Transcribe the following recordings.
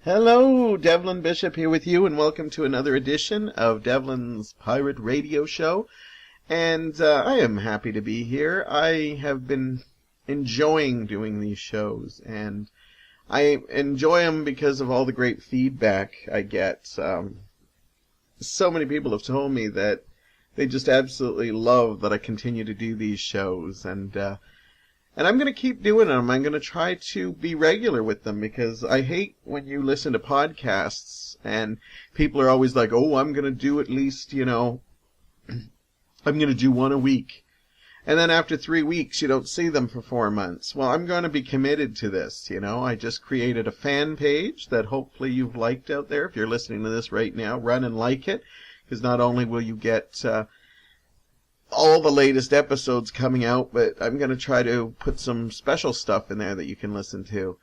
Hello, Devlin Bishop here with you, and welcome to another edition of Devlin's Pirate Radio Show. And I am happy to be here. I have been enjoying doing these shows, and I enjoy them because of all the great feedback I get. So many people have told me that they just absolutely love that I continue to do these shows, and I'm going to keep doing them. I'm going to try to be regular with them, because I hate when you listen to podcasts and people are always like, oh, I'm going to do at least, I'm going to do one a week. And then after 3 weeks, you don't see them for 4 months. Well, I'm going to be committed to this, I just created a fan page that hopefully you've liked out there. If you're listening to this right now, run and like it, because not only will you get all the latest episodes coming out, but I'm going to try to put some special stuff in there that you can listen to.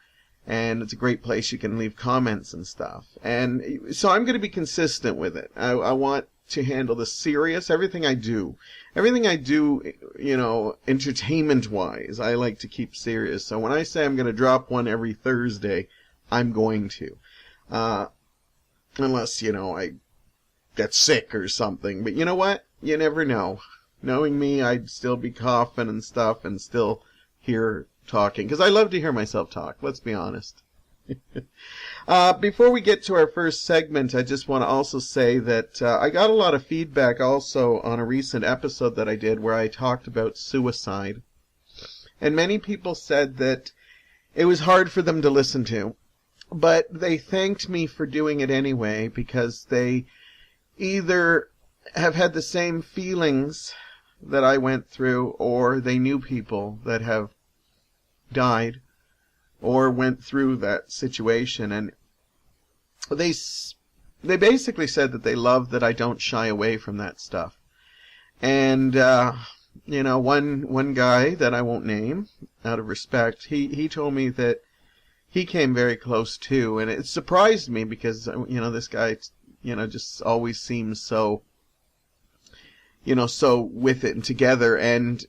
And it's a great place you can leave comments and stuff. And so I'm going to be consistent with it. I want to handle the serious, everything I do, entertainment-wise, I like to keep serious. So when I say I'm going to drop one every Thursday, I'm going to. Unless, I get sick or something. But you know what? You never know. Knowing me, I'd still be coughing and stuff and still here talking. Because I love to hear myself talk, let's be honest. Before we get to our first segment, I just want to also say that I got a lot of feedback also on a recent episode that I did where I talked about suicide. And many people said that it was hard for them to listen to. But they thanked me for doing it anyway, because they either have had the same feelings that I went through, or they knew people that have died or went through that situation, and they basically said that they love that I don't shy away from that stuff. And one guy that I won't name out of respect, he told me that he came very close too, and it surprised me because this guy just always seems so so with it and together, and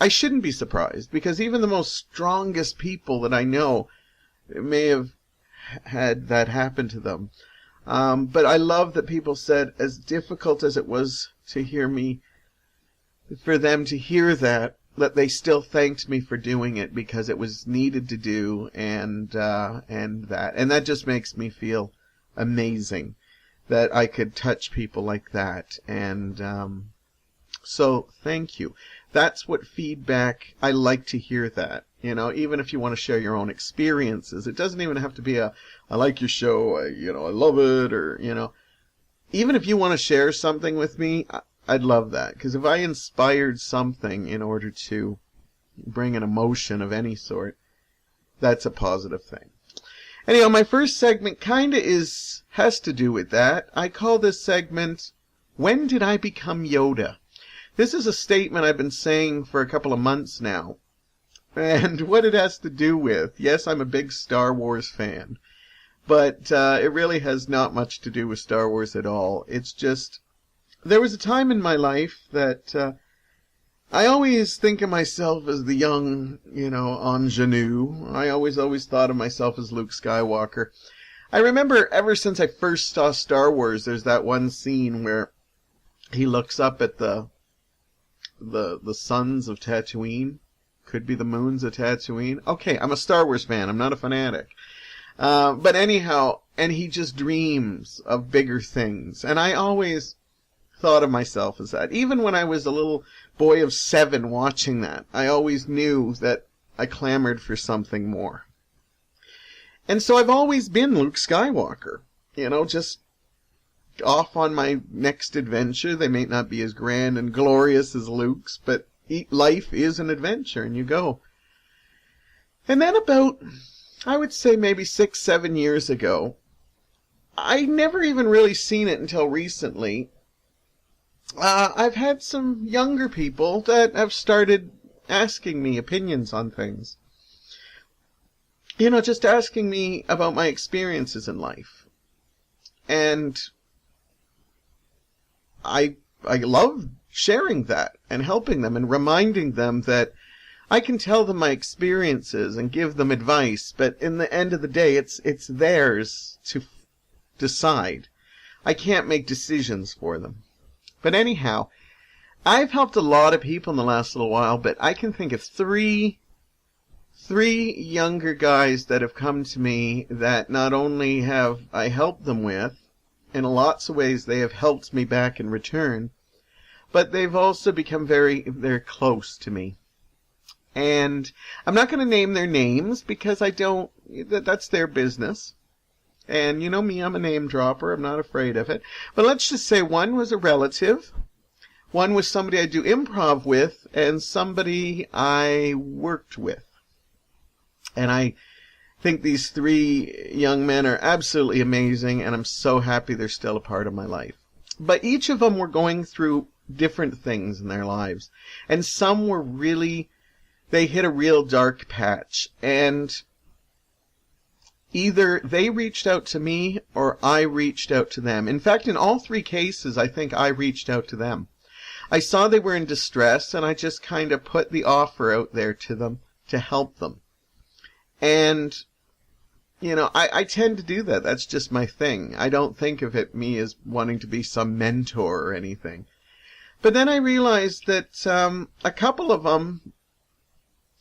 I shouldn't be surprised, because even the most strongest people that I know may have had that happen to them. But I love that people said, as difficult as it was to hear me, for them to hear that they still thanked me for doing it, because it was needed to do, and that just makes me feel amazing that I could touch people like that. And so thank you. That's what feedback, I like to hear that. Even if you want to share your own experiences, it doesn't even have to be I like your show, I love it, or, even if you want to share something with me, I'd love that. Because if I inspired something in order to bring an emotion of any sort, that's a positive thing. Anyhow, my first segment kind of has to do with that. I call this segment, When Did I Become Yoda? This is a statement I've been saying for a couple of months now. And what it has to do with, yes, I'm a big Star Wars fan, but it really has not much to do with Star Wars at all. It's just, there was a time in my life that I always think of myself as the young, ingenue. I always thought of myself as Luke Skywalker. I remember ever since I first saw Star Wars, there's that one scene where he looks up at the suns of Tatooine. Could be the moons of Tatooine. Okay, I'm a Star Wars fan. I'm not a fanatic. But anyhow, and he just dreams of bigger things. And I always thought of myself as that. Even when I was a little boy of 7 watching that, I always knew that I clamored for something more. And so I've always been Luke Skywalker. Just off on my next adventure. They may not be as grand and glorious as Luke's, but life is an adventure, and you go. And then about, I would say maybe 6-7 years ago, I never even really seen it until recently. I've had some younger people that have started asking me opinions on things. Just asking me about my experiences in life. And I love sharing that and helping them and reminding them that I can tell them my experiences and give them advice, but in the end of the day, it's theirs to decide. I can't make decisions for them. But anyhow, I've helped a lot of people in the last little while, but I can think of three younger guys that have come to me that not only have I helped them with, in lots of ways they have helped me back in return, but they've also become very, very close to me. And I'm not going to name their names because that's their business. And you know me, I'm a name dropper. I'm not afraid of it. But let's just say one was a relative, one was somebody I do improv with, and somebody I worked with. And I think these three young men are absolutely amazing, and I'm so happy they're still a part of my life. But each of them were going through different things in their lives. And some were they hit a real dark patch. And either they reached out to me or I reached out to them. In fact, in all three cases, I think I reached out to them. I saw they were in distress, and I just kind of put the offer out there to them to help them. And, you know, I tend to do that. That's just my thing. I don't think of me as wanting to be some mentor or anything. But then I realized that a couple of them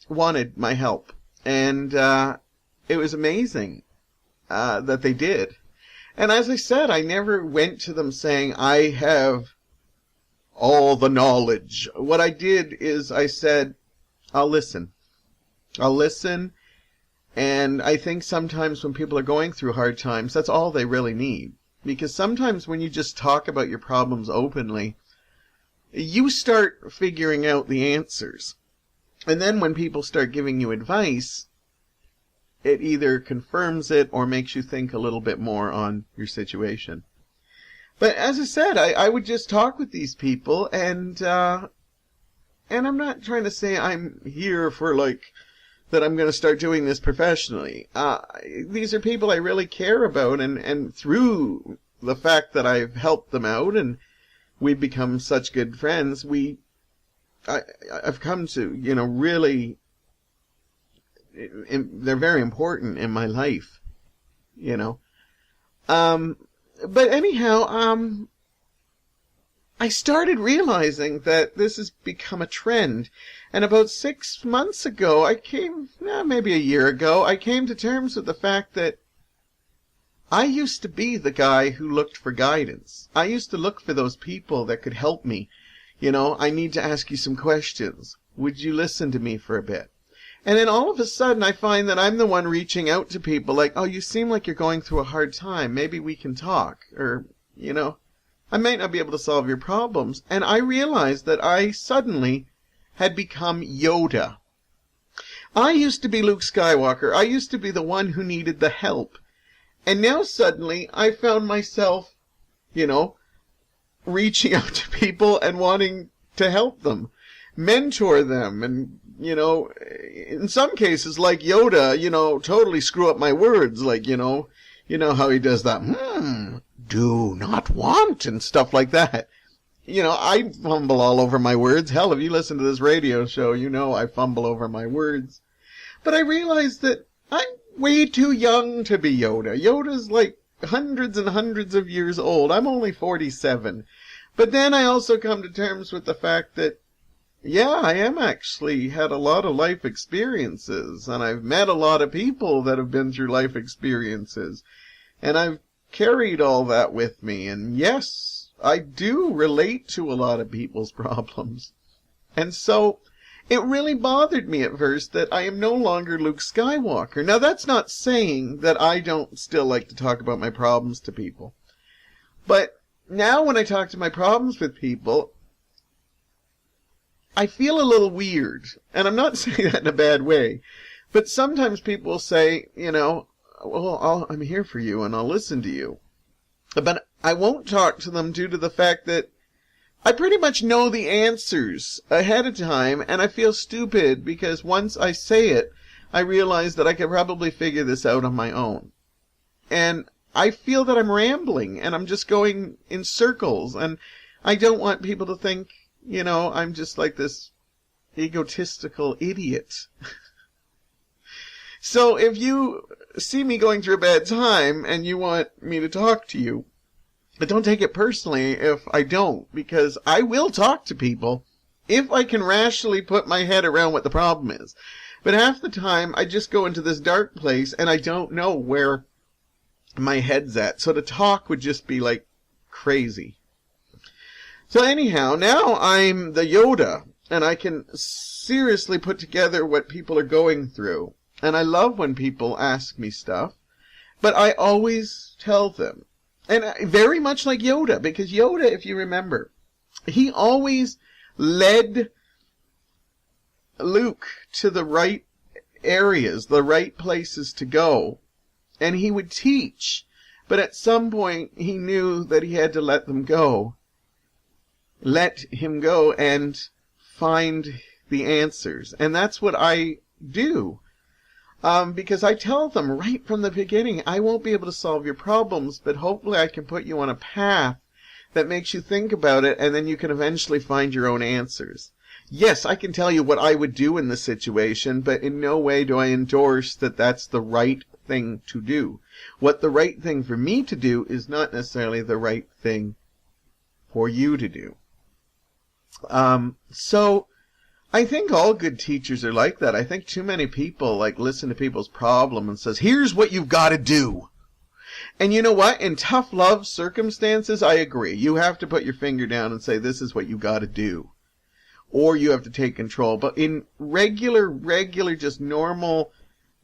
wanted my help. And it was amazing that they did. And as I said, I never went to them saying, I have all the knowledge. What I did is I said, I'll listen. And I think sometimes when people are going through hard times, that's all they really need. Because sometimes when you just talk about your problems openly, you start figuring out the answers. And then when people start giving you advice, it either confirms it or makes you think a little bit more on your situation. But as I said, I would just talk with these people, and I'm not trying to say I'm here for that I'm going to start doing this professionally. These are people I really care about, and through the fact that I've helped them out and we've become such good friends, I've come to, really, they're very important in my life, But anyhow, I started realizing that this has become a trend. And about 6 months ago, maybe a year ago, I came to terms with the fact that I used to be the guy who looked for guidance. I used to look for those people that could help me. I need to ask you some questions. Would you listen to me for a bit? And then all of a sudden, I find that I'm the one reaching out to people like, oh, you seem like you're going through a hard time. Maybe we can talk. Or, I might not be able to solve your problems. And I realized that I suddenly had become Yoda. I used to be Luke Skywalker. I used to be the one who needed the help. And now suddenly I found myself, reaching out to people and wanting to help them, mentor them, and, in some cases, like Yoda, totally screw up my words, like, how he does that, do not want, and stuff like that. I fumble all over my words. Hell, if you listen to this radio show, I fumble over my words. But I realized that I'm way too young to be Yoda. Yoda's like hundreds and hundreds of years old. I'm only 47. But then I also come to terms with the fact that, yeah, I am actually had a lot of life experiences, and I've met a lot of people that have been through life experiences, and I've carried all that with me, and yes, I do relate to a lot of people's problems. And so, it really bothered me at first that I am no longer Luke Skywalker. Now, that's not saying that I don't still like to talk about my problems to people. But now when I talk to my problems with people, I feel a little weird. And I'm not saying that in a bad way. But sometimes people will say, well, I'm here for you and I'll listen to you. But I won't talk to them due to the fact that I pretty much know the answers ahead of time, and I feel stupid because once I say it, I realize that I could probably figure this out on my own. And I feel that I'm rambling, and I'm just going in circles, and I don't want people to think, I'm just like this egotistical idiot. So if you see me going through a bad time and you want me to talk to you, but don't take it personally if I don't, because I will talk to people if I can rationally put my head around what the problem is. But half the time, I just go into this dark place and I don't know where my head's at. So to talk would just be like crazy. So anyhow, now I'm the Yoda, and I can seriously put together what people are going through. And I love when people ask me stuff, but I always tell them. And very much like Yoda, because Yoda, if you remember, he always led Luke to the right areas, the right places to go. And he would teach, but at some point he knew that he had to let them go. Let him go and find the answers. And that's what I do. Because I tell them right from the beginning, I won't be able to solve your problems, but hopefully I can put you on a path that makes you think about it, and then you can eventually find your own answers. Yes, I can tell you what I would do in this situation, but in no way do I endorse that that's the right thing to do. What the right thing for me to do is not necessarily the right thing for you to do. So I think all good teachers are like that. I think too many people listen to people's problem and says, here's what you've got to do. And you know what? In tough love circumstances, I agree. You have to put your finger down and say, this is what you got to do. Or you have to take control. But in regular, just normal,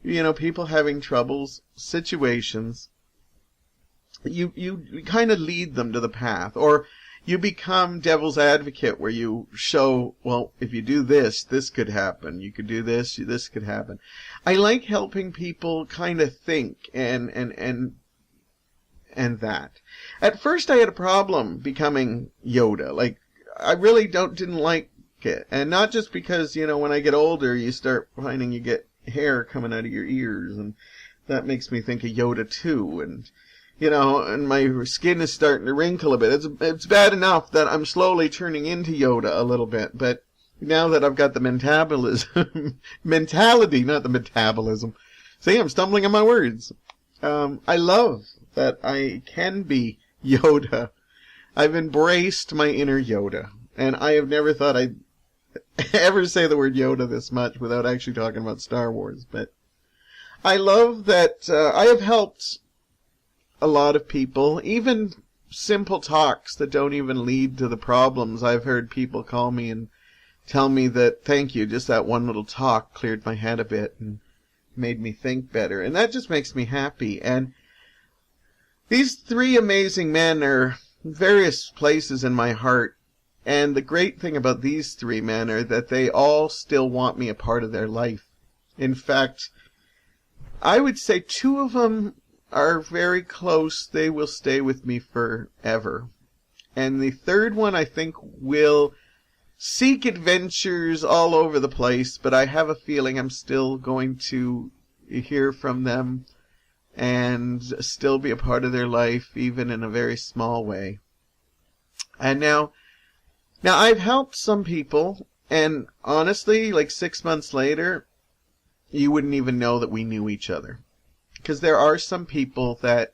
people having troubles, situations, you kind of lead them to the path. Or you become devil's advocate, where you show, well, if you do this, this could happen. You could do this, this could happen. I like helping people kind of think and that. At first I had a problem becoming Yoda. I really didn't like it. And not just because, when I get older, you start finding you get hair coming out of your ears, and that makes me think of Yoda too. And, and my skin is starting to wrinkle a bit. It's bad enough that I'm slowly turning into Yoda a little bit, but now that I've got the mentality, not the metabolism. See, I'm stumbling on my words. I love that I can be Yoda. I've embraced my inner Yoda, and I have never thought I'd ever say the word Yoda this much without actually talking about Star Wars. But I love that I have helped a lot of people, even simple talks that don't even lead to the problems. I've heard people call me and tell me that, thank you, just that one little talk cleared my head a bit and made me think better. And that just makes me happy. And these three amazing men are in various places in my heart. And the great thing about these three men are that they all still want me a part of their life. In fact, I would say two of them are very close. They will stay with me forever. And the third one, I think, will seek adventures all over the place, but I have a feeling I'm still going to hear from them and still be a part of their life, even in a very small way. And now I've helped some people, and honestly, 6 months later, you wouldn't even know that we knew each other. Because there are some people that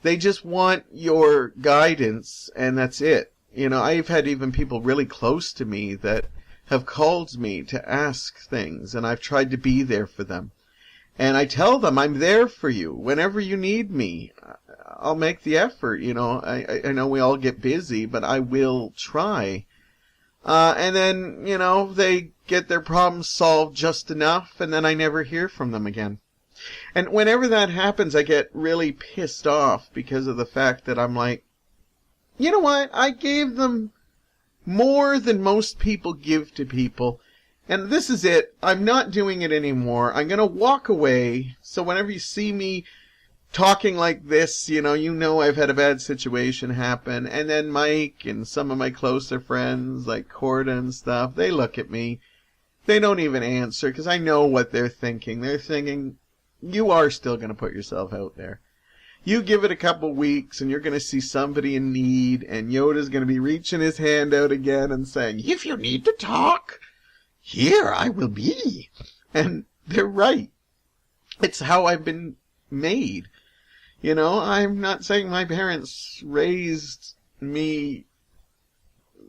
they just want your guidance, and that's it. I've had even people really close to me that have called me to ask things, and I've tried to be there for them. And I tell them, I'm there for you. Whenever you need me, I'll make the effort. I know we all get busy, but I will try. And then, they get their problems solved just enough, and then I never hear from them again. And whenever that happens, I get really pissed off because of the fact that I'm like, you know what? I gave them more than most people give to people. And this is it. I'm not doing it anymore. I'm going to walk away. So whenever you see me talking like this, you know I've had a bad situation happen. And then Mike and some of my closer friends, like Corda and stuff, they look at me. They don't even answer because I know what they're thinking. They're thinking, you are still going to put yourself out there. You give it a couple weeks and you're going to see somebody in need, and Yoda's going to be reaching his hand out again and saying, if you need to talk, here I will be. And they're right. It's how I've been made. You know, I'm not saying my parents raised me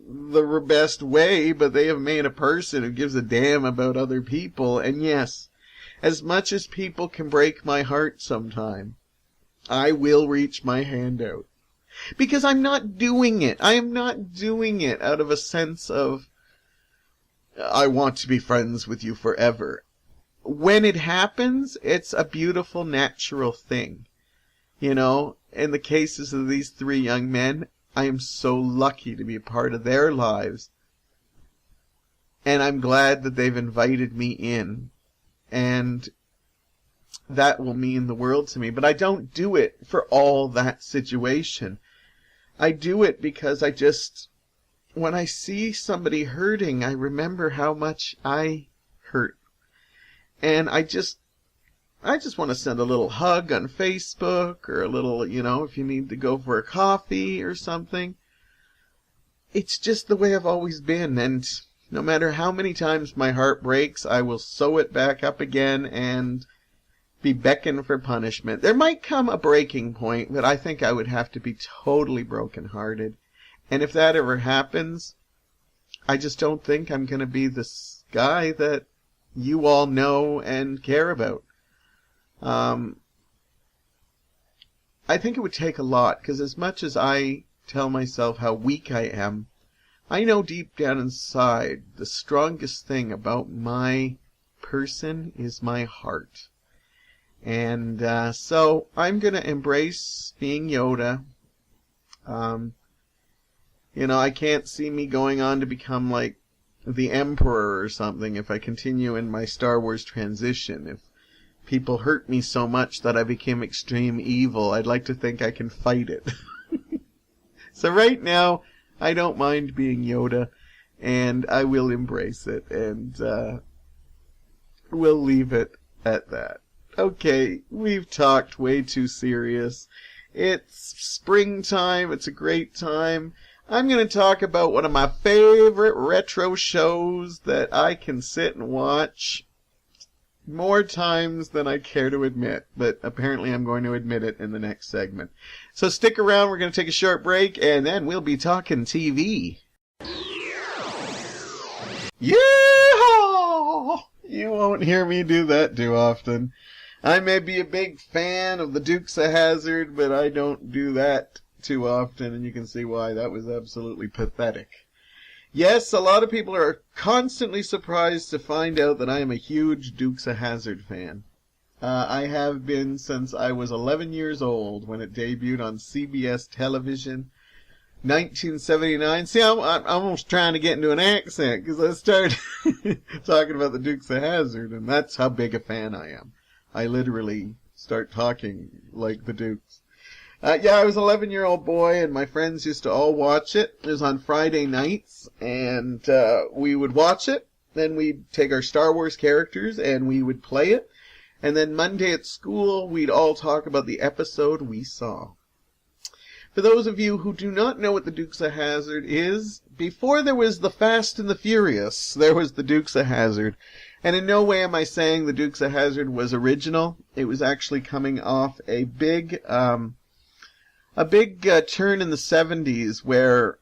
the best way, but they have made a person who gives a damn about other people. And yes, as much as people can break my heart sometime, I will reach my hand out. Because I'm not doing it. I am not doing it out of a sense of, I want to be friends with you forever. When it happens, it's a beautiful, natural thing. You know, in the cases of these three young men, I am so lucky to be a part of their lives. And I'm glad that they've invited me in. And that will mean the world to me. But I don't do it for all that situation. I do it because when I see somebody hurting, I remember how much I hurt. And I just want to send a little hug on Facebook, or a little, you know, if you need to go for a coffee or something. It's just the way I've always been, and no matter how many times my heart breaks, I will sew it back up again and be beckoned for punishment. There might come a breaking point, but I think I would have to be totally brokenhearted. And if that ever happens, I just don't think I'm going to be this guy that you all know and care about. I think it would take a lot, because as much as I tell myself how weak I am, I know deep down inside the strongest thing about my person is my heart. And so I'm going to embrace being Yoda. You know, I can't see me going on to become like the Emperor or something if I continue in my Star Wars transition. If people hurt me so much that I became extreme evil, I'd like to think I can fight it. So right now, I don't mind being Yoda, and I will embrace it, and we'll leave it at that. Okay, we've talked way too serious. It's springtime, it's a great time. I'm going to talk about one of my favorite retro shows that I can sit and watch more times than I care to admit, but apparently I'm going to admit it in the next segment. So stick around, we're going to take a short break, and then we'll be talking TV. Yeehaw! You won't hear me do that too often. I may be a big fan of the Dukes of Hazzard, but I don't do that too often, and you can see why. That was absolutely pathetic. Yes, a lot of people are constantly surprised to find out that I am a huge Dukes of Hazzard fan. I have been since I was 11 years old when it debuted on CBS television, 1979. See, I'm almost trying to get into an accent because I started talking about the Dukes of Hazzard, and that's how big a fan I am. I literally start talking like the Dukes. Yeah, I was an 11-year-old boy, and my friends used to all watch it. It was on Friday nights, and we would watch it. Then we'd take our Star Wars characters, and we would play it. And then Monday at school, we'd all talk about the episode we saw. For those of you who do not know what the Dukes of Hazzard is, before there was the Fast and the Furious, there was the Dukes of Hazzard. And in no way am I saying the Dukes of Hazzard was original. It was actually coming off a big turn in the 70s where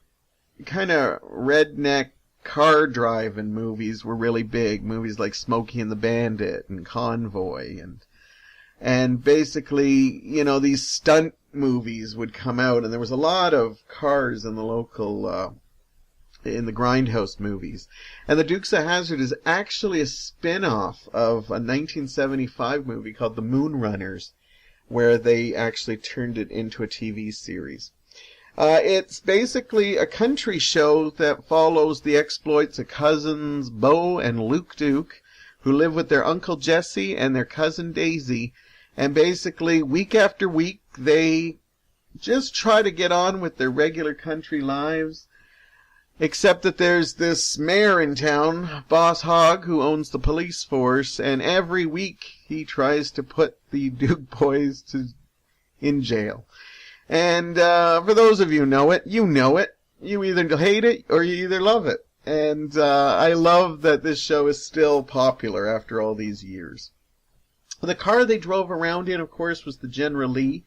kind of redneck car driving movies were really big. Movies like Smokey and the Bandit and Convoy, and basically, you know, these stunt movies would come out, and there was a lot of cars in the local in the grindhouse movies. And the Dukes of Hazzard is actually a spin-off of a 1975 movie called The Moonrunners, where they actually turned it into a TV series. It's basically a country show that follows the exploits of cousins Bo and Luke Duke, who live with their Uncle Jesse and their cousin Daisy. And basically, week after week, they just try to get on with their regular country lives. Except that there's this mayor in town, Boss Hogg, who owns the police force, and every week he tries to put the Duke boys in jail. And for those of you who know it, you know it. You either hate it or you either love it. And I love that this show is still popular after all these years. The car they drove around in, of course, was the General Lee.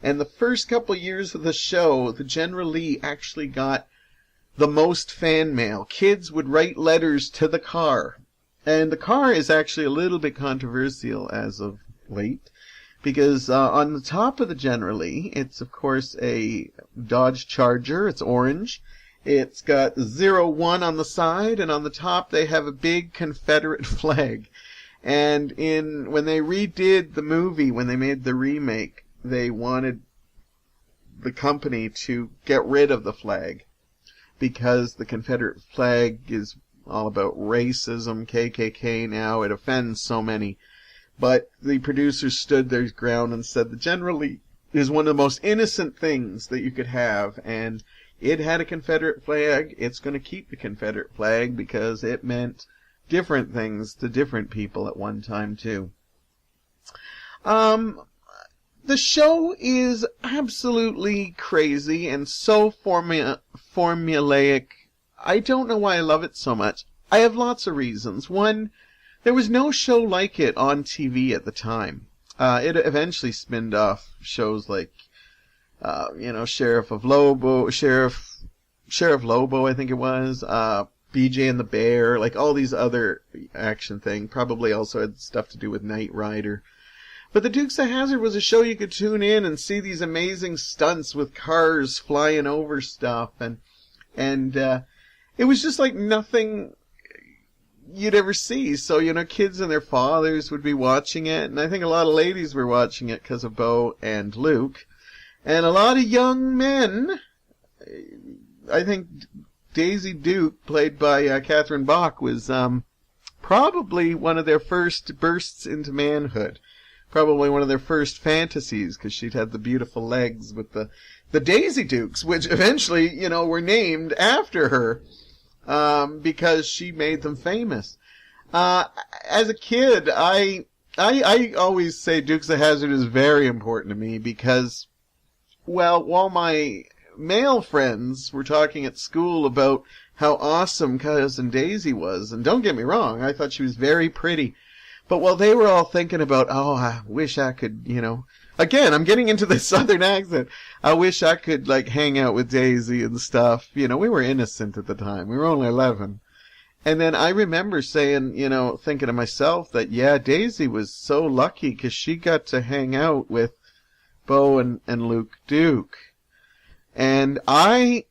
And the first couple years of the show, the General Lee actually got the most fan mail. Kids would write letters to the car. And the car is actually a little bit controversial as of late. Because on the top of the General Lee, it's, of course, a Dodge Charger. It's orange. It's got 01 on the side, and on the top they have a big Confederate flag. And when they redid the movie, when they made the remake, they wanted the company to get rid of the flag because the Confederate flag is all about racism, KKK now. It offends so many. But the producers stood their ground and said the General Lee is one of the most innocent things that you could have, and it had a Confederate flag. It's going to keep the Confederate flag because it meant different things to different people at one time, too. The show is absolutely crazy and so formulaic. I don't know why I love it so much. I have lots of reasons. One, there was no show like it on TV at the time. It eventually spinned off shows like, Sheriff Lobo, I think it was, BJ and the Bear, like all these other action things. Probably also had stuff to do with Knight Rider. But the Dukes of Hazzard was a show you could tune in and see these amazing stunts with cars flying over stuff, and it was just like nothing you'd ever see. So, kids and their fathers would be watching it, and I think a lot of ladies were watching it because of Bo and Luke. And a lot of young men, I think Daisy Duke, played by Catherine Bach, was probably one of their first bursts into manhood. Probably one of their first fantasies, because she'd had the beautiful legs with the Daisy Dukes, which eventually, were named after her, because she made them famous. As a kid, I always say Dukes of Hazzard is very important to me because, well, while my male friends were talking at school about how awesome Cousin Daisy was, and don't get me wrong, I thought she was very pretty. But while they were all thinking about, oh, I wish I could, again, I'm getting into the southern accent. I wish I could, hang out with Daisy and stuff. We were innocent at the time. We were only 11. And then I remember saying, thinking to myself that, yeah, Daisy was so lucky because she got to hang out with Bo and Luke Duke. And I've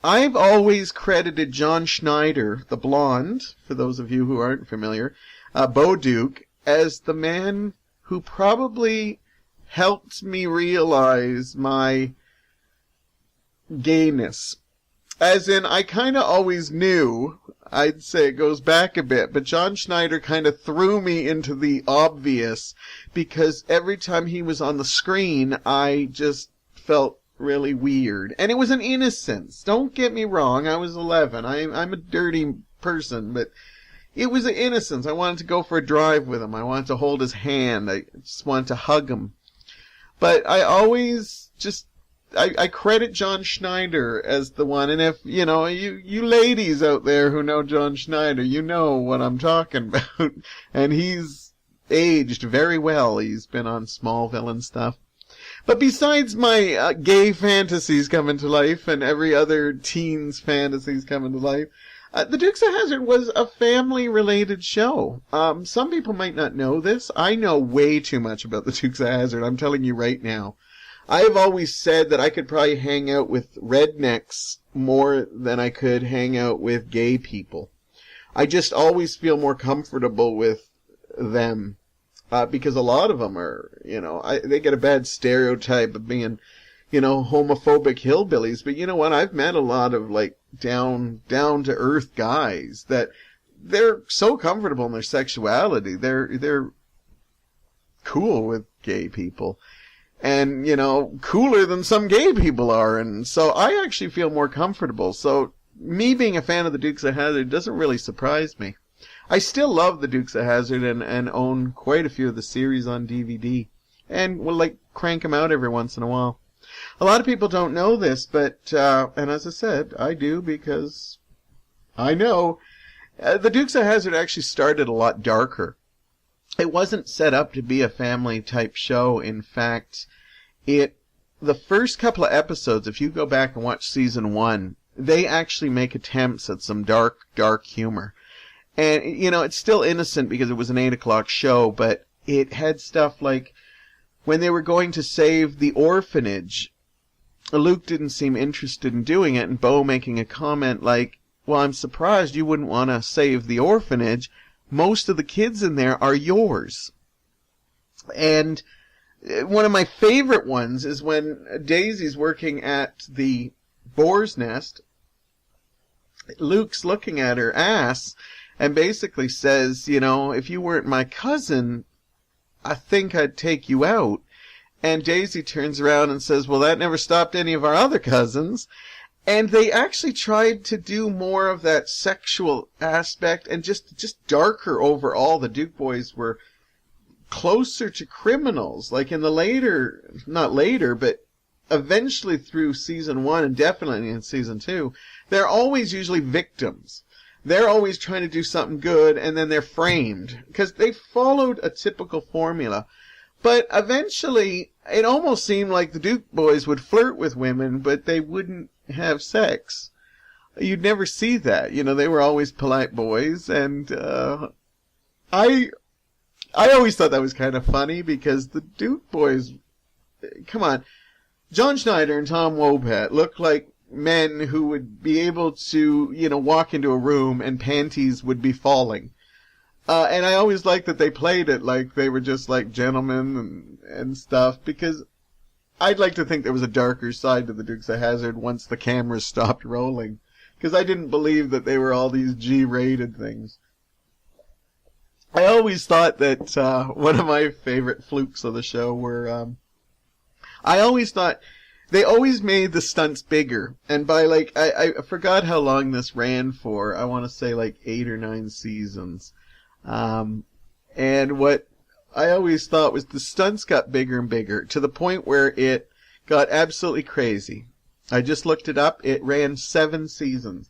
always credited John Schneider, the blonde, for those of you who aren't familiar, Bo Duke, as the man who probably helped me realize my gayness. As in, I kind of always knew, I'd say it goes back a bit, but John Schneider kind of threw me into the obvious, because every time he was on the screen, I just felt really weird. And it was an innocence. Don't get me wrong, I was 11. I'm a dirty person, but it was an innocence. I wanted to go for a drive with him. I wanted to hold his hand. I just wanted to hug him. But I always just, I credit John Schneider as the one. And if, you ladies out there who know John Schneider, you know what I'm talking about. And he's aged very well. He's been on Smallville and stuff. But besides my gay fantasies coming to life and every other teen's fantasies coming to life, the Dukes of Hazzard was a family-related show. Some people might not know this. I know way too much about the Dukes of Hazzard. I'm telling you right now. I've always said that I could probably hang out with rednecks more than I could hang out with gay people. I just always feel more comfortable with them. Because a lot of them are, they get a bad stereotype of being, homophobic hillbillies. But you know what? I've met a lot of, down to earth guys that they're so comfortable in their sexuality. They're cool with gay people. And, cooler than some gay people are. And so I actually feel more comfortable. So me being a fan of the Dukes of Hazzard doesn't really surprise me. I still love the Dukes of Hazzard and own quite a few of the series on DVD. And will crank them out every once in a while. A lot of people don't know this, but, and as I said, I do because I know. The Dukes of Hazzard actually started a lot darker. It wasn't set up to be a family-type show. In fact, the first couple of episodes, if you go back and watch season 1, they actually make attempts at some dark, dark humor. And, you know, it's still innocent because it was an 8 o'clock show, but it had stuff like when they were going to save the orphanage, Luke didn't seem interested in doing it, and Bo making a comment like, well, I'm surprised you wouldn't want to save the orphanage. Most of the kids in there are yours. And one of my favorite ones is when Daisy's working at the boar's nest. Luke's looking at her ass and basically says, you know, if you weren't my cousin, I think I'd take you out. And Daisy turns around and says, well, that never stopped any of our other cousins. And they actually tried to do more of that sexual aspect and just darker overall. The Duke boys were closer to criminals. Like in the not later, but eventually through season 1 and definitely in season 2, they're always usually victims. They're always trying to do something good and then they're framed. Because they followed a typical formula. But eventually, it almost seemed like the Duke boys would flirt with women, but they wouldn't have sex. You'd never see that. You know, they were always polite boys, and I always thought that was kind of funny because the Duke boys, come on, John Schneider and Tom Wopat looked like men who would be able to, you know, walk into a room and panties would be falling. And I always liked that they played it like they were just like gentlemen and stuff, because I'd like to think there was a darker side to the Dukes of Hazzard once the cameras stopped rolling, because I didn't believe that they were all these G-rated things. I always thought that one of my favorite flukes of the show were, I always thought they always made the stunts bigger, and by like, I forgot how long this ran for. I want to say like 8 or 9 seasons. And what I always thought was the stunts got bigger and bigger to the point where it got absolutely crazy. I just looked it up. It ran 7 seasons.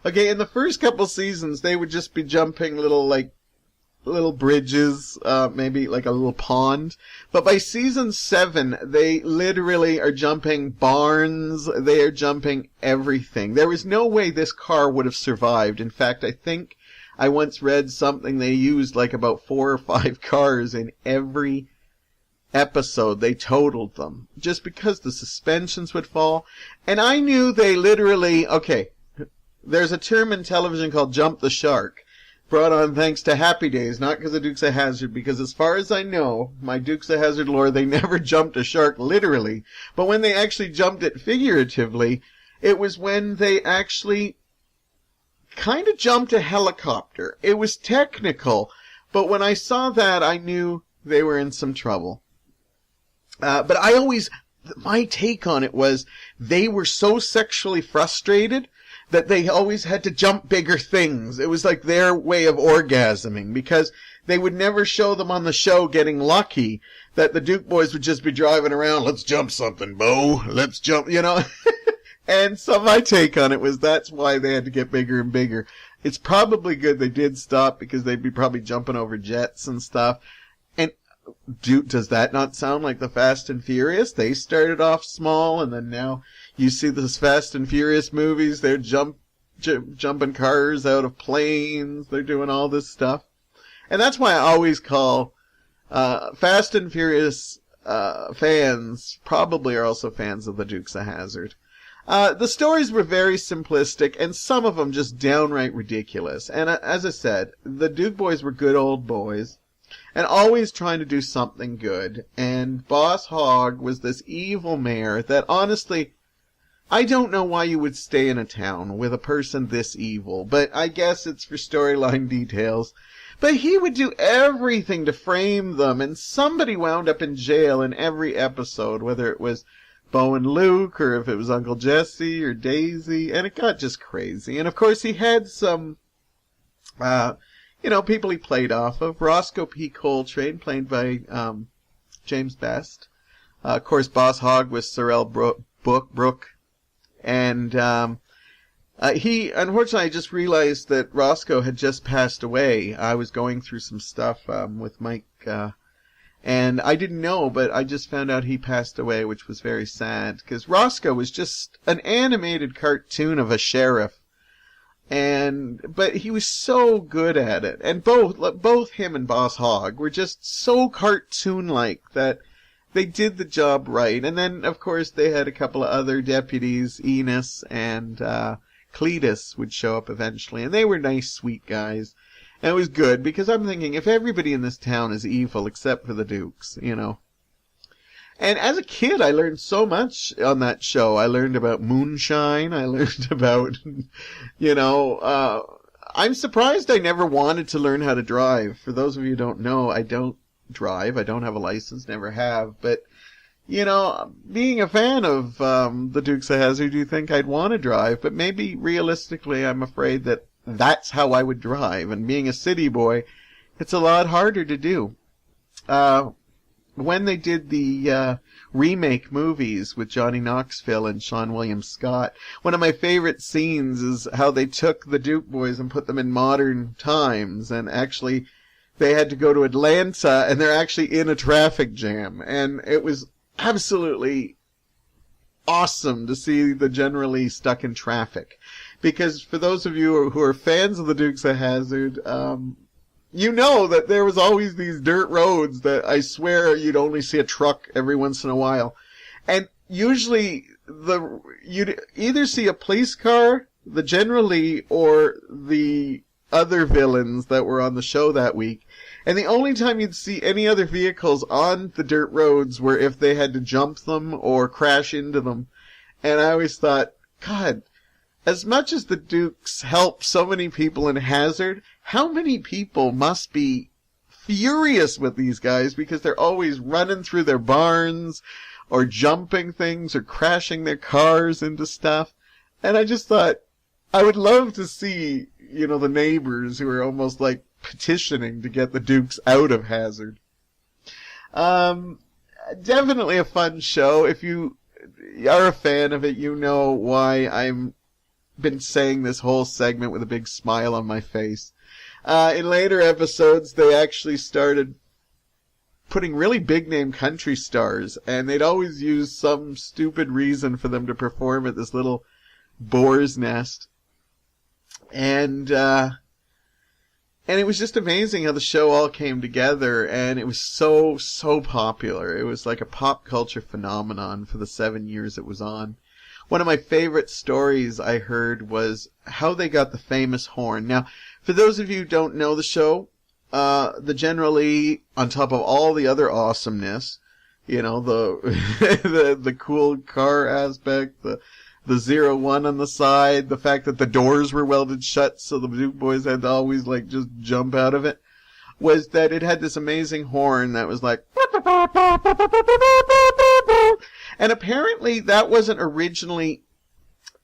Okay, in the first couple seasons, they would just be jumping little bridges, maybe like a little pond. But by season 7, they literally are jumping barns. They are jumping everything. There was no way this car would have survived. In fact, I think I once read something they used like about 4 or 5 cars in every episode. They totaled them just because the suspensions would fall. And I knew they literally, okay, there's a term in television called jump the shark, brought on thanks to Happy Days, not because of Dukes of Hazzard, because as far as I know, my Dukes of Hazzard lore, they never jumped a shark literally. But when they actually jumped it figuratively, it was when they actually kind of jumped a helicopter. It was technical, but when I saw that, I knew they were in some trouble. But my take on it was they were so sexually frustrated that they always had to jump bigger things. It was like their way of orgasming, because they would never show them on the show getting lucky, that the Duke boys would just be driving around, let's jump something, Bo, let's jump, you know. And so my take on it was that's why they had to get bigger and bigger. It's probably good they did stop, because they'd be probably jumping over jets and stuff. And does that not sound like the Fast and Furious? They started off small, and then now you see those Fast and Furious movies. They're jumping cars out of planes. They're doing all this stuff. And that's why I always call Fast and Furious fans probably are also fans of the Dukes of Hazzard. The stories were very simplistic, and some of them just downright ridiculous. And as I said, the Duke boys were good old boys, and always trying to do something good. And Boss Hogg was this evil mayor that, honestly, I don't know why you would stay in a town with a person this evil, but I guess it's for storyline details. But he would do everything to frame them, and somebody wound up in jail in every episode, whether it was Bo and Luke, or if it was Uncle Jesse, or Daisy, and it got just crazy. And of course he had some, people he played off of. Roscoe P. Coltrane, played by James Best. Of course, Boss Hogg was Sorrel Brooke. And Unfortunately, I just realized that Roscoe had just passed away. I was going through some stuff with Mike, and I didn't know, but I just found out he passed away, which was very sad, because Roscoe was just an animated cartoon of a sheriff. But he was so good at it. And both him and Boss Hogg were just so cartoon-like that they did the job right. And then, of course, they had a couple of other deputies, Enos and Cletus would show up eventually. And they were nice, sweet guys. And it was good, because I'm thinking, if everybody in this town is evil except for the Dukes, you know. And as a kid, I learned so much on that show. I learned about moonshine. I learned about, I'm surprised I never wanted to learn how to drive. For those of you who don't know, I don't drive. I don't have a license, never have. But, being a fan of the Dukes of Hazzard, you think I'd want to drive. But maybe realistically, I'm afraid that that's how I would drive. And being a city boy, it's a lot harder to do. When they did the remake movies with Johnny Knoxville and Sean William Scott, one of my favorite scenes is how they took the Duke boys and put them in modern times, and actually they had to go to Atlanta, and they're actually in a traffic jam, and it was absolutely awesome to see the generally stuck in traffic. Because for those of you who are fans of the Dukes of Hazzard, you know that there was always these dirt roads that I swear you'd only see a truck every once in a while. And usually you'd either see a police car, the General Lee, or the other villains that were on the show that week. And the only time you'd see any other vehicles on the dirt roads were if they had to jump them or crash into them. And I always thought, God, as much as the Dukes help so many people in Hazzard, how many people must be furious with these guys because they're always running through their barns or jumping things or crashing their cars into stuff. And I just thought, I would love to see, the neighbors who are almost like petitioning to get the Dukes out of Hazzard. Definitely a fun show. If you are a fan of it, you know why I'm been saying this whole segment with a big smile on my face. In later episodes, they actually started putting really big name country stars, and they'd always use some stupid reason for them to perform at this little boar's nest. And it was just amazing how the show all came together, and it was so popular. It was like a pop culture phenomenon for the 7 years it was on. One of my favorite stories I heard was how they got the famous horn. Now, for those of you who don't know the show, the General Lee, on top of all the other awesomeness, the cool car aspect, the 01 on the side, the fact that the doors were welded shut so the Duke boys had to always just jump out of it, was that it had this amazing horn that was like, and apparently that wasn't originally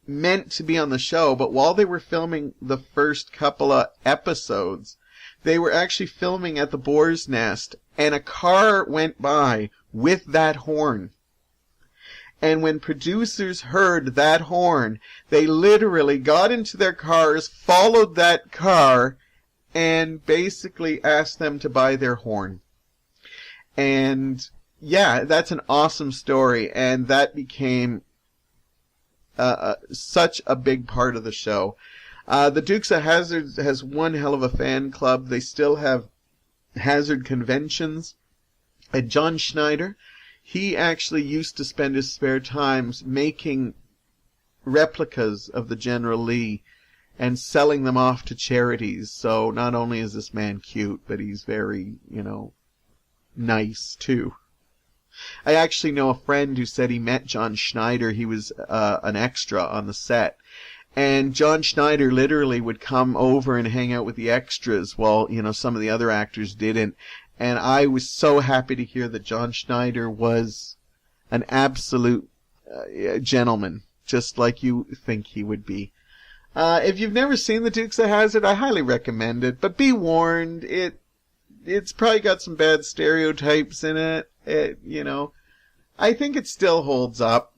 meant to be on the show, but while they were filming the first couple of episodes, they were actually filming at the Boar's Nest, and a car went by with that horn. And when producers heard that horn, they literally got into their cars, followed that car, and basically asked them to buy their horn. And yeah, that's an awesome story, and that became such a big part of the show. The Dukes of Hazzard has one hell of a fan club. They still have Hazzard conventions. And John Schneider, he actually used to spend his spare times making replicas of the General Lee and selling them off to charities. So not only is this man cute, but he's very, nice too. I actually know a friend who said he met John Schneider. He was an extra on the set. And John Schneider literally would come over and hang out with the extras while, some of the other actors didn't. And I was so happy to hear that John Schneider was an absolute gentleman, just like you think he would be. If you've never seen The Dukes of Hazzard, I highly recommend it. But be warned, it's probably got some bad stereotypes in it. I think it still holds up.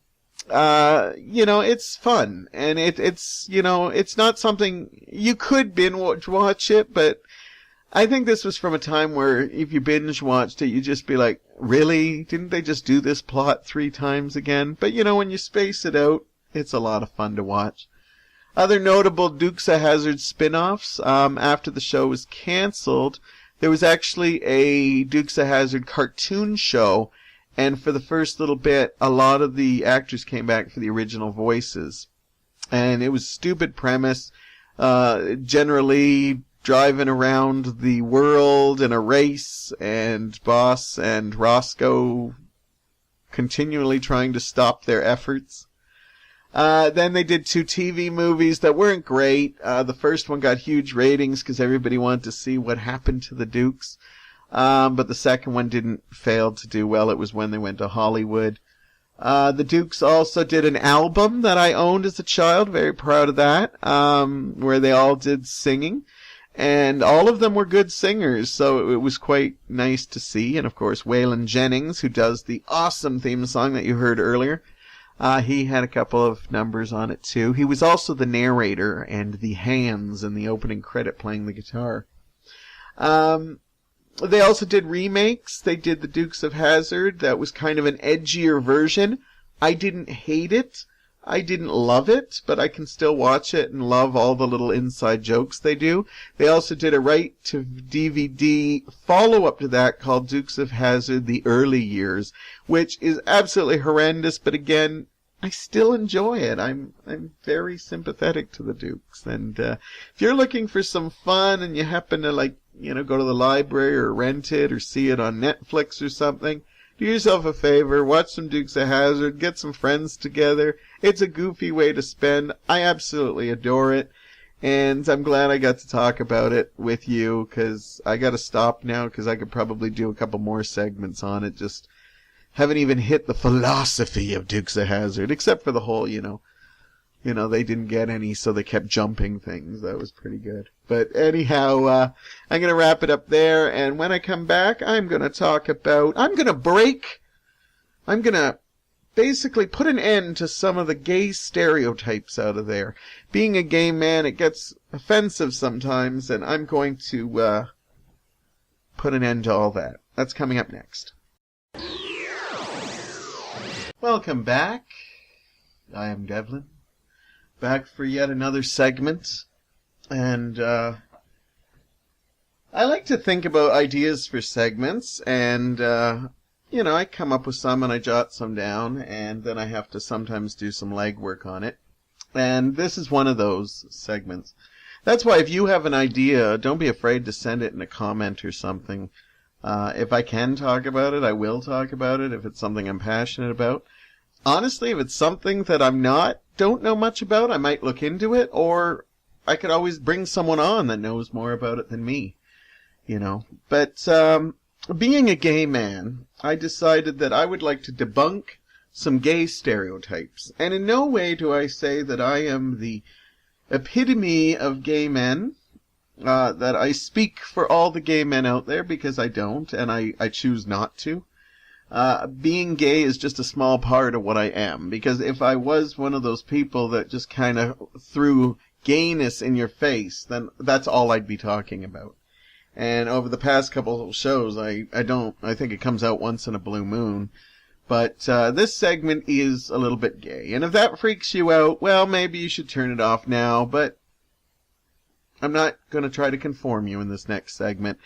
it's fun, and it's not something you could binge watch it, but I think this was from a time where if you binge watched it, you'd just be like, really? Didn't they just do this plot 3 times again? But when you space it out, it's a lot of fun to watch. Other notable Dukes of Hazzard spin-offs, after the show was canceled, there was actually a Dukes of Hazzard cartoon show, and for the first little bit, a lot of the actors came back for the original voices. And it was a stupid premise, generally driving around the world in a race, and Boss and Roscoe continually trying to stop their efforts. Then they did 2 TV movies that weren't great. The first one got huge ratings because everybody wanted to see what happened to the Dukes. But the second one failed to do well. It was when they went to Hollywood. The Dukes also did an album that I owned as a child. Very proud of that. Where they all did singing. And all of them were good singers, so it was quite nice to see. And of course, Waylon Jennings, who does the awesome theme song that you heard earlier, he had a couple of numbers on it too. He was also the narrator and the hands in the opening credit playing the guitar. They also did remakes. They did the Dukes of Hazzard. That was kind of an edgier version. I didn't hate it. I didn't love it, but I can still watch it and love all the little inside jokes they do. They also did a right-to-DVD follow-up to that called Dukes of Hazzard: The Early Years, which is absolutely horrendous, but again, I still enjoy it. I'm very sympathetic to the Dukes. And if you're looking for some fun and you happen to go to the library or rent it or see it on Netflix or something, do yourself a favor, watch some Dukes of Hazzard, get some friends together. It's a goofy way to spend. I absolutely adore it. And I'm glad I got to talk about it with you, because I got to stop now, because I could probably do a couple more segments on it. Just haven't even hit the philosophy of Dukes of Hazzard, except for the whole, they didn't get any, so they kept jumping things. That was pretty good. But anyhow, I'm going to wrap it up there, and when I come back, I'm going to basically put an end to some of the gay stereotypes out of there. Being a gay man, it gets offensive sometimes, and I'm going to put an end to all that. That's coming up next. Welcome back. I am Devlin, back for yet another segment. And I like to think about ideas for segments, and I come up with some and I jot some down, and then I have to sometimes do some legwork on it. And this is one of those segments. That's why if you have an idea, don't be afraid to send it in a comment or something. If I can talk about it, I will talk about it if it's something I'm passionate about. Honestly, if it's something that don't know much about, I might look into it, or I could always bring someone on that knows more about it than me, But being a gay man, I decided that I would like to debunk some gay stereotypes. And in no way do I say that I am the epitome of gay men, that I speak for all the gay men out there, because I don't, and I choose not to. Being gay is just a small part of what I am, because if I was one of those people that just kind of threw gayness in your face, then that's all I'd be talking about. And over the past couple of shows, I think it comes out once in a blue moon. But this segment is a little bit gay. And if that freaks you out, well, maybe you should turn it off now, but I'm not going to try to conform you in this next segment.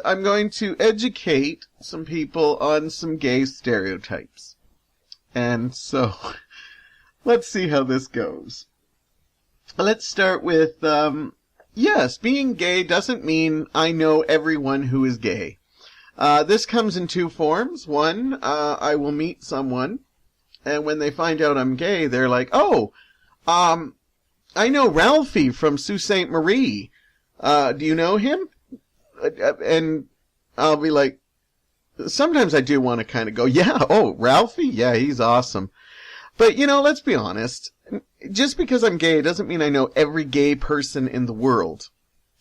I'm going to educate some people on some gay stereotypes. And so, let's see how this goes. Let's start with, yes, being gay doesn't mean I know everyone who is gay. This comes in 2 forms. One, I will meet someone, and when they find out I'm gay, they're like, oh, I know Ralphie from Sault Ste. Marie. Do you know him? And I'll be like, sometimes I do want to kind of go, yeah, oh, Ralphie? Yeah, he's awesome. But, let's be honest. Just because I'm gay doesn't mean I know every gay person in the world.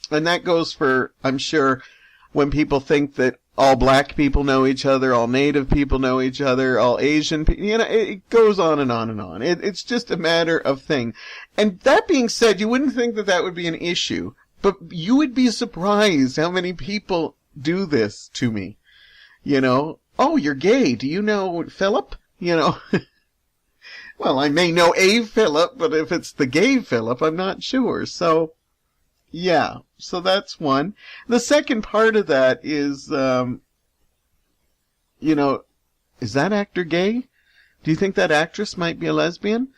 And that goes for, I'm sure, when people think that all black people know each other, all native people know each other, all Asian people, it goes on and on and on. It's just a matter of thing. And that being said, you wouldn't think that that would be an issue, but you would be surprised how many people do this to me. Oh, you're gay. Do you know Philip? Well, I may know a Philip, but if it's the gay Philip, I'm not sure. So, yeah. So that's one. The second part of that is, is that actor gay? Do you think that actress might be a lesbian?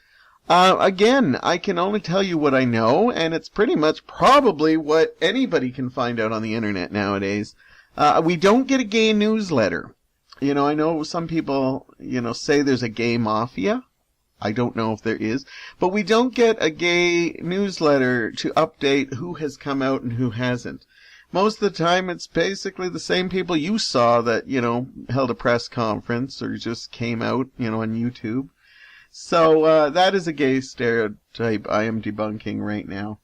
Again, I can only tell you what I know, and it's pretty much probably what anybody can find out on the internet nowadays. We don't get a gay newsletter. I know some people, say there's a gay mafia. I don't know if there is. But we don't get a gay newsletter to update who has come out and who hasn't. Most of the time, it's basically the same people you saw that, held a press conference or just came out, on YouTube. So, that is a gay stereotype I am debunking right now.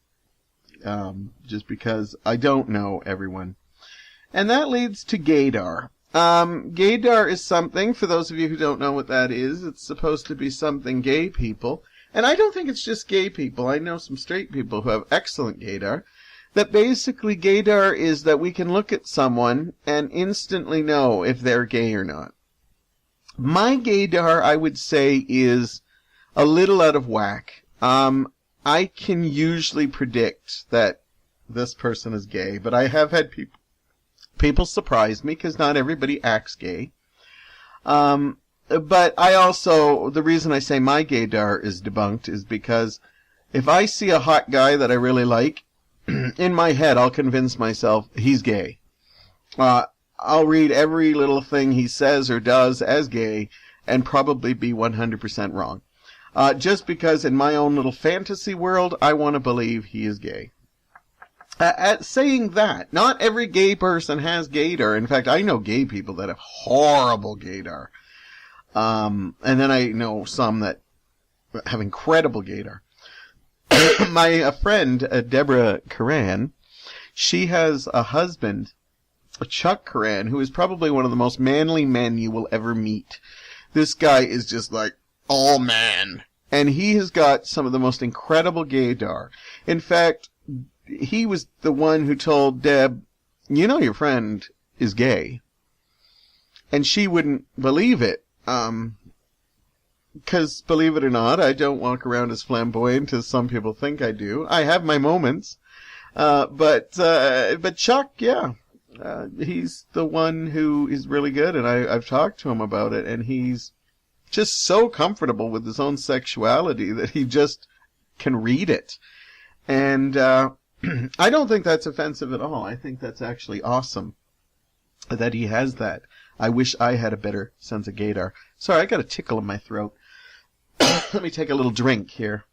Just because I don't know everyone. And that leads to gaydar. Gaydar is something, for those of you who don't know what that is, it's supposed to be something gay people, and I don't think it's just gay people, I know some straight people who have excellent gaydar, that basically gaydar is that we can look at someone and instantly know if they're gay or not. My gaydar, I would say, is a little out of whack. I can usually predict that this person is gay, but I have had people surprise me because not everybody acts gay. But I also, the reason I say my gaydar is debunked is because if I see a hot guy that I really like, in my head I'll convince myself he's gay. I'll read every little thing he says or does as gay and probably be 100% wrong. Just because in my own little fantasy world, I want to believe he is gay. At saying that, not every gay person has gaydar. In fact, I know gay people that have horrible gaydar. And then I know some that have incredible gaydar. My friend, Deborah Curran, she has a husband, Chuck Curran, who is probably one of the most manly men you will ever meet. This guy is just like all man. And he has got some of the most incredible gaydar. In fact, he was the one who told Deb, your friend is gay. And she wouldn't believe it. 'Cause believe it or not, I don't walk around as flamboyant as some people think I do. I have my moments. But Chuck, yeah. He's the one who is really good, and I've talked to him about it, and he's just so comfortable with his own sexuality that he just can read it. And, I don't think that's offensive at all. I think that's actually awesome that he has that. I wish I had a better sense of gaydar. Sorry, I got a tickle in my throat. Let me take a little drink here.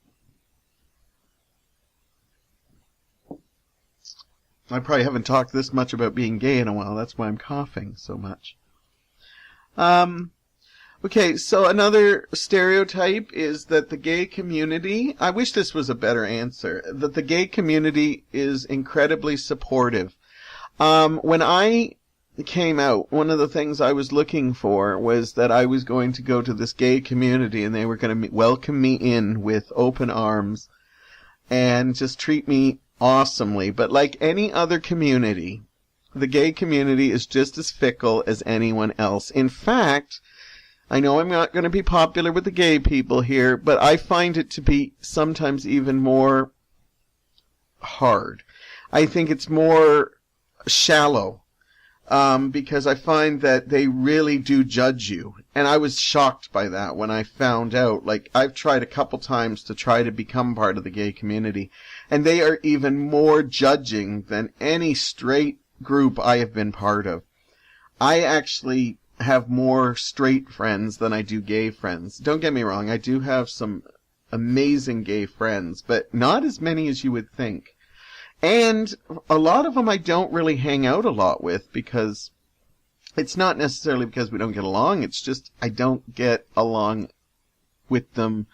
I probably haven't talked this much about being gay in a while. That's why I'm coughing so much. Okay, so another stereotype is that the gay community, I wish this was a better answer, that the gay community is incredibly supportive. When I came out, one of the things I was looking for was that I was going to go to this gay community and they were going to welcome me in with open arms and just treat me awesomely. But like any other community, the gay community is just as fickle as anyone else. In fact, I know I'm not going to be popular with the gay people here, but I find it to be sometimes even more hard. I think it's more shallow, because I find that they really do judge you. And I was shocked by that when I found out. Like, I've tried a couple times to try to become part of the gay community, and they are even more judging than any straight group I have been part of. I actually have more straight friends than I do gay friends. Don't get me wrong, I do have some amazing gay friends, but not as many as you would think. And a lot of them I don't really hang out a lot with, because it's not necessarily because we don't get along, it's just I don't get along with them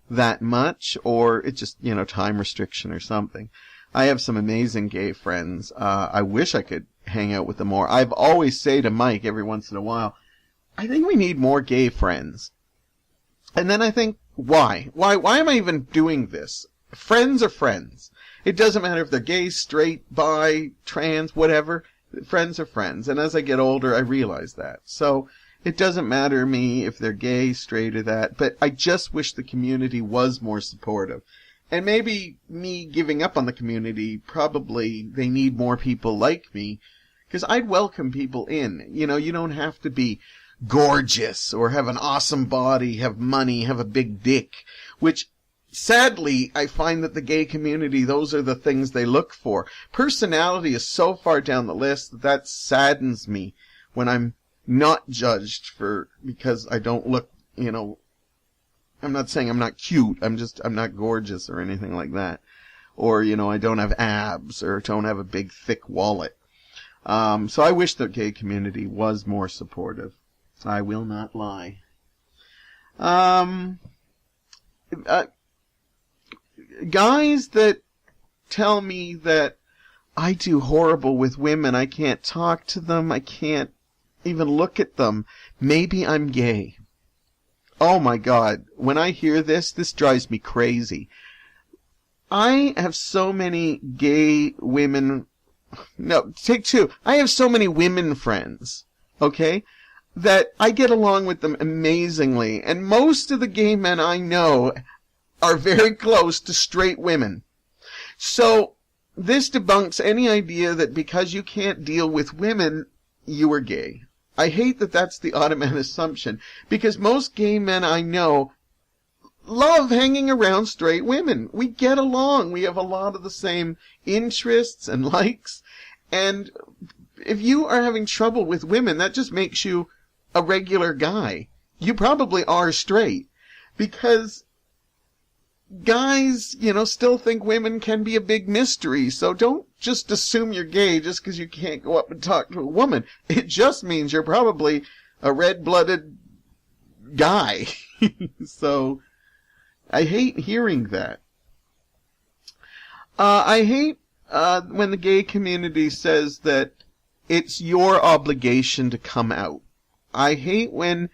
that much, or it's just, time restriction or something. I have some amazing gay friends. I wish I could hang out with them more. I've always say to Mike every once in a while, I think we need more gay friends. And then I think, why? Why am I even doing this? Friends are friends. It doesn't matter if they're gay, straight, bi, trans, whatever. Friends are friends. And as I get older, I realize that. So it doesn't matter to me if they're gay, straight, or that. But I just wish the community was more supportive. And maybe me giving up on the community, probably they need more people like me. Because I'd welcome people in. You know, you don't have to be gorgeous or have an awesome body, have money, have a big dick, which sadly I find that the gay community, those are the things they look for. Personality is so far down the list that saddens me when I'm not judged because I don't look, you know, I'm not saying I'm not cute, I'm not gorgeous or anything like that. Or, you know, I don't have abs or don't have a big thick wallet. So I wish the gay community was more supportive. I will not lie. Guys that tell me that I do horrible with women, I can't talk to them, I can't even look at them, maybe I'm gay. Oh my God, when I hear this drives me crazy. I have so many gay women, no, take two. I have so many women friends, okay, that I get along with them amazingly, and most of the gay men I know are very close to straight women. So this debunks any idea that because you can't deal with women, you are gay. I hate that that's the automatic assumption, because most gay men I know love hanging around straight women. We get along. We have a lot of the same interests and likes. And if you are having trouble with women, that just makes you a regular guy. You probably are straight. Because guys, you know, still think women can be a big mystery. So don't just assume you're gay just because you can't go up and talk to a woman. It just means you're probably a red-blooded guy. So I hate hearing that. I hate when the gay community says that it's your obligation to come out. I hate when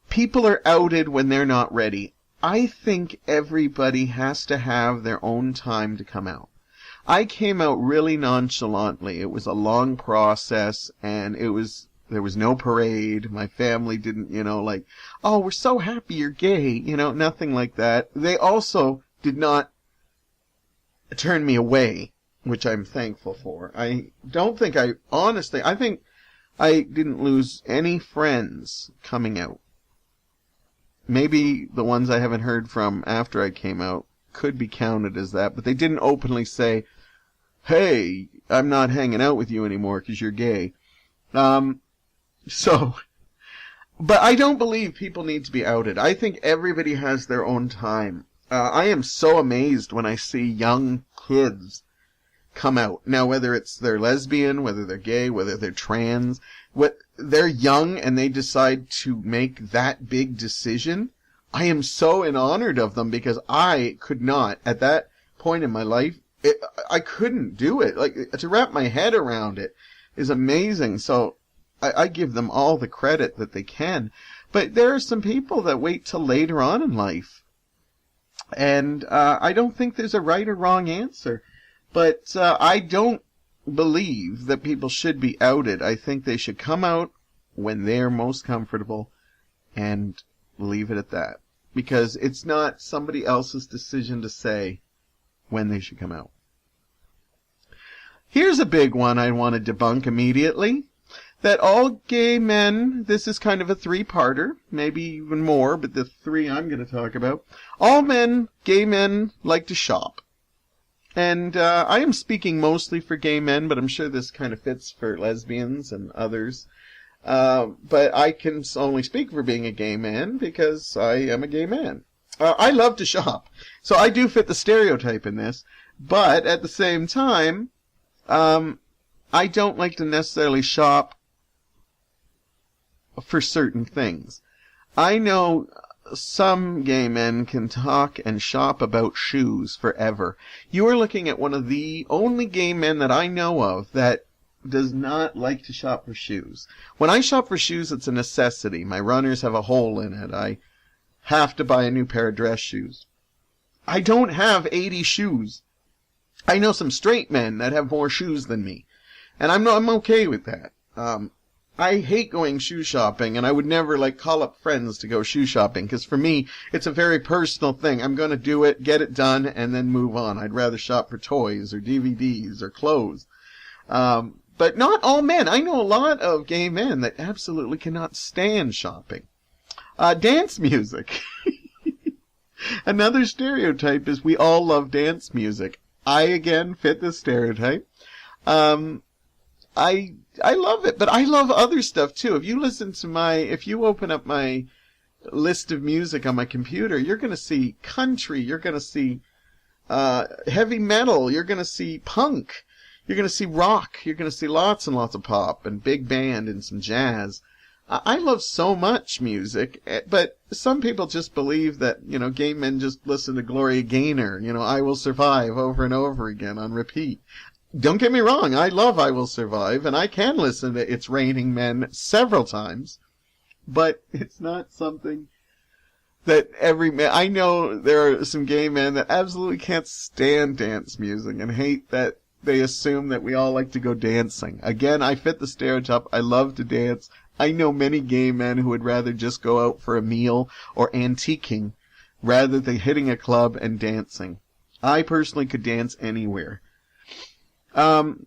people are outed when they're not ready. I think everybody has to have their own time to come out. I came out really nonchalantly. It was a long process, and there was no parade. My family didn't, you know, like, oh, we're so happy you're gay, you know, nothing like that. They also did not turn me away, which I'm thankful for. I think I didn't lose any friends coming out. Maybe the ones I haven't heard from after I came out could be counted as that, but they didn't openly say, hey, I'm not hanging out with you anymore because you're gay. But I don't believe people need to be outed. I think everybody has their own time. I am so amazed when I see young kids come out. Now, whether it's they're lesbian, whether they're gay, whether they're trans, they're young and they decide to make that big decision. I am so honored of them because I could not, at that point in my life, I couldn't do it. Like, to wrap my head around it is amazing. So I give them all the credit that they can. But there are some people that wait till later on in life. And I don't think there's a right or wrong answer. But I don't believe that people should be outed. I think they should come out when they're most comfortable and leave it at that. Because it's not somebody else's decision to say when they should come out. Here's a big one I want to debunk immediately. That all gay men, this is kind of a three-parter, maybe even more, but the three I'm going to talk about. All gay men like to shop. And I am speaking mostly for gay men, but I'm sure this kind of fits for lesbians and others. But I can only speak for being a gay man because I am a gay man. I love to shop, so I do fit the stereotype in this. But at the same time, I don't like to necessarily shop for certain things. I know some gay men can talk and shop about shoes forever. You are looking at one of the only gay men that I know of that does not like to shop for shoes. When I shop for shoes, it's a necessity. My runners have a hole in it. I have to buy a new pair of dress shoes. I don't have 80 shoes. I know some straight men that have more shoes than me, and I'm okay with that. I hate going shoe shopping, and I would never call up friends to go shoe shopping, because for me, it's a very personal thing. I'm going to do it, get it done, and then move on. I'd rather shop for toys or DVDs or clothes. But not all men. I know a lot of gay men that absolutely cannot stand shopping. Dance music. Another stereotype is we all love dance music. I, again, fit this stereotype. I love it, but I love other stuff too. If you open up my list of music on my computer, you're going to see country, you're going to see heavy metal, you're going to see punk, you're going to see rock, you're going to see lots and lots of pop and big band and some jazz. I love so much music, but some people just believe that, gay men just listen to Gloria Gaynor, I Will Survive over and over again on repeat. Don't get me wrong, I love I Will Survive, and I can listen to It's Raining Men several times, but it's not something that every man... I know there are some gay men that absolutely can't stand dance music and hate that they assume that we all like to go dancing. Again, I fit the stereotype. I love to dance. I know many gay men who would rather just go out for a meal or antiquing rather than hitting a club and dancing. I personally could dance anywhere. And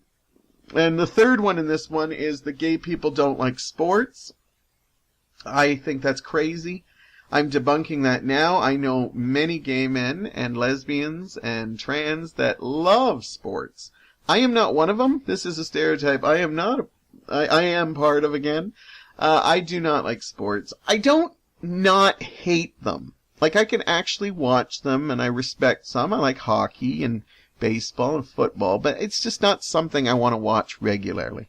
the third one in this one is the gay people don't like sports. I think that's crazy. I'm debunking that now. I know many gay men and lesbians and trans that love sports. I am not one of them. This is a stereotype I am part of again. I do not like sports. I don't not hate them. I can actually watch them, and I respect some. I like hockey and baseball and football, but it's just not something I want to watch regularly.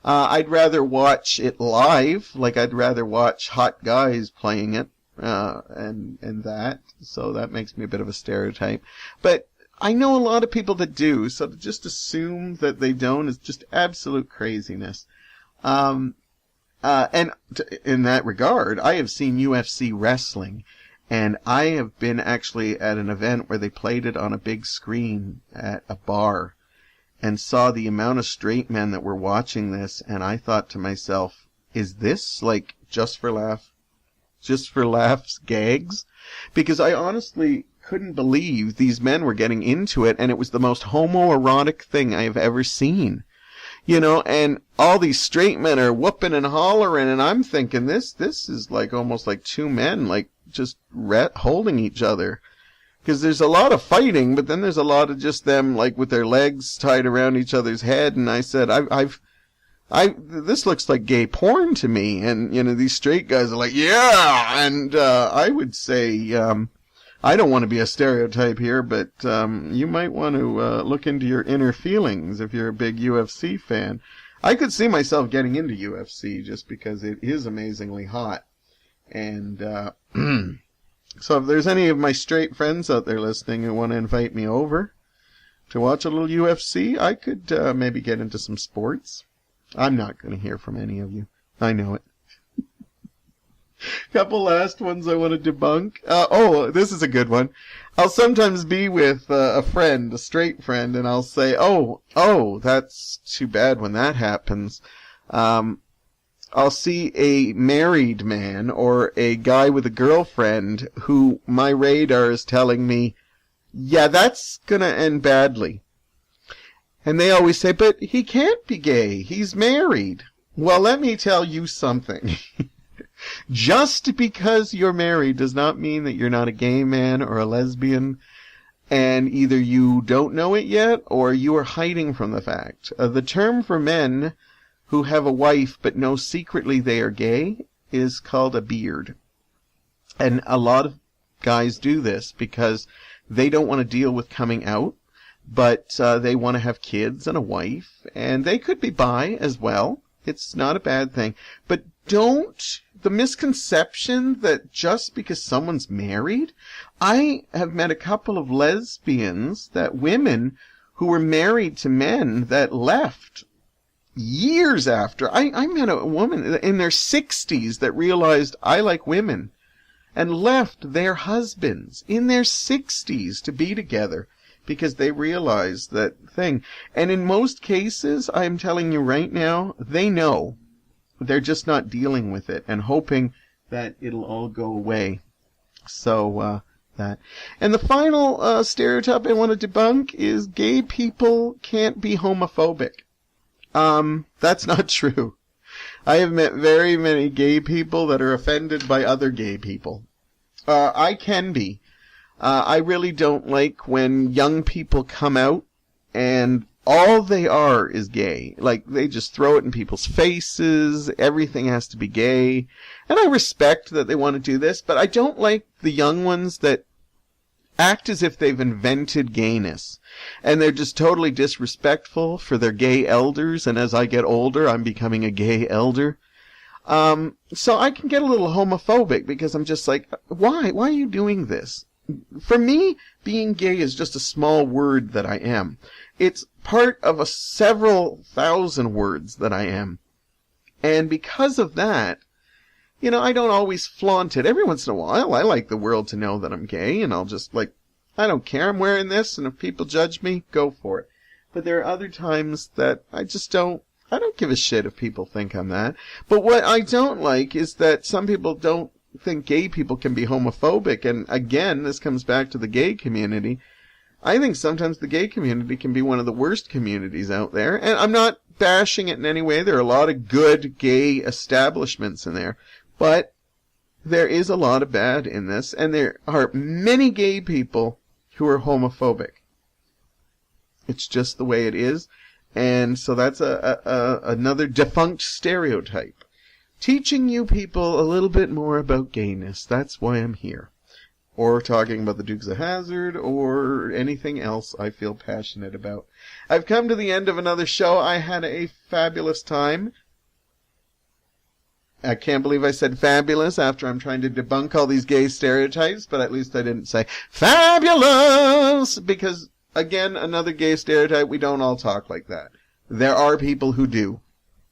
I'd rather watch it live. I'd rather watch hot guys playing it, and that. So that makes me a bit of a stereotype. But I know a lot of people that do, so to just assume that they don't is just absolute craziness. And in that regard, I have seen UFC wrestling, and I have been actually at an event where they played it on a big screen at a bar and saw the amount of straight men that were watching this, and I thought to myself, is this just for laughs gags? Because I honestly couldn't believe these men were getting into it, and it was the most homoerotic thing I have ever seen. And all these straight men are whooping and hollering, and I'm thinking this is almost like two men, just holding each other. Because there's a lot of fighting, but then there's a lot of just them, with their legs tied around each other's head, and I said, this looks like gay porn to me, and, these straight guys are like, yeah, and, I would say, I don't want to be a stereotype here, but you might want to look into your inner feelings if you're a big UFC fan. I could see myself getting into UFC just because it is amazingly hot. And so if there's any of my straight friends out there listening who want to invite me over to watch a little UFC, I could maybe get into some sports. I'm not going to hear from any of you. I know it. Couple last ones I want to debunk. This is a good one. I'll sometimes be with a friend, a straight friend, and I'll say, oh, that's too bad when that happens. I'll see a married man or a guy with a girlfriend who my radar is telling me, yeah, that's gonna end badly. And they always say, but he can't be gay. He's married. Well, let me tell you something. Just because you're married does not mean that you're not a gay man or a lesbian, and either you don't know it yet or you are hiding from the fact. The term for men who have a wife but know secretly they are gay is called a beard. And a lot of guys do this because they don't want to deal with coming out, but they want to have kids and a wife, and they could be bi as well. It's not a bad thing. But the misconception that just because someone's married, I have met a couple of lesbians, that women who were married to men that left years after. I met a woman in their 60s that realized I like women and left their husbands in their 60s to be together because they realized that thing. And in most cases, I'm telling you right now, they know. They're just not dealing with it and hoping that it'll all go away. So, that. And the final stereotype I want to debunk is gay people can't be homophobic. That's not true. I have met very many gay people that are offended by other gay people. I can be. I really don't like when young people come out and all they are is gay. Like, they just throw it in people's faces. Everything has to be gay. And I respect that they want to do this, but I don't like the young ones that act as if they've invented gayness. And they're just totally disrespectful for their gay elders. And as I get older, I'm becoming a gay elder. So I can get a little homophobic because I'm just like, why? Why are you doing this? For me, being gay is just a small word that I am. It's part of a several thousand words that I am. And because of that, you know, I don't always flaunt it. Every once in a while, I like the world to know that I'm gay, and I'll just like, I don't care, I'm wearing this, and if people judge me, go for it. But there are other times that I don't give a shit if people think I'm that. But what I don't like is that some people don't think gay people can be homophobic. And again, this comes back to the gay community. I think sometimes the gay community can be one of the worst communities out there. And I'm not bashing it in any way. There are a lot of good gay establishments in there. But there is a lot of bad in this. And there are many gay people who are homophobic. It's just the way it is. And so that's another defunct stereotype. Teaching you people a little bit more about gayness. That's why I'm here. Or talking about the Dukes of Hazzard, or anything else I feel passionate about. I've come to the end of another show. I had a fabulous time. I can't believe I said fabulous after I'm trying to debunk all these gay stereotypes, but at least I didn't say fabulous! Because, again, another gay stereotype, we don't all talk like that. There are people who do.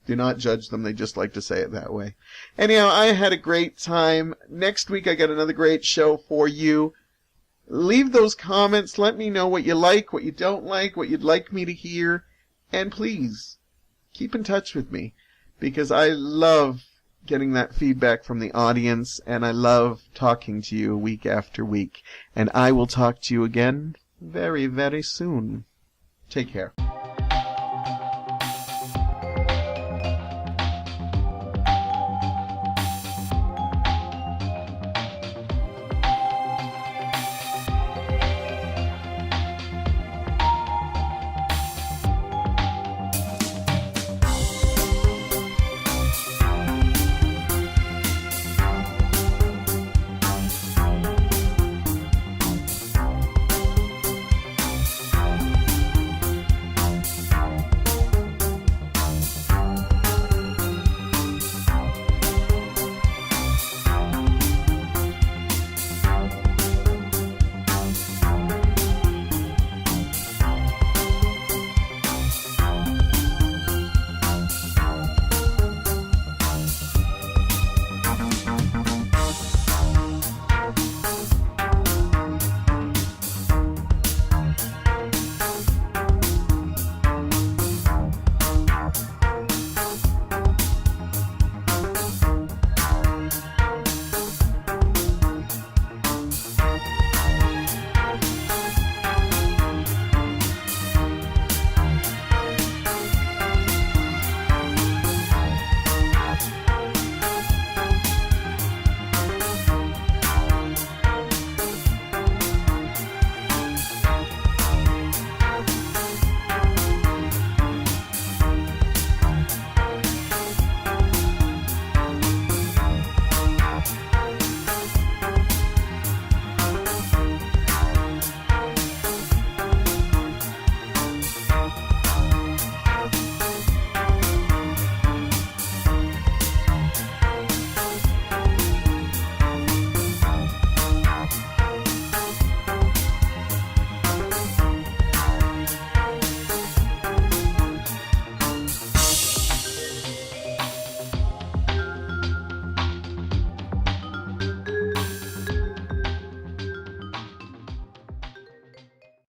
Do not judge them, they just like to say it that way. Anyhow, I had a great time. Next week I got another great show for you. Leave those comments, let me know what you like, what you don't like, what you'd like me to hear. And please, keep in touch with me, because I love getting that feedback from the audience, and I love talking to you week after week. And I will talk to you again very, very soon. Take care.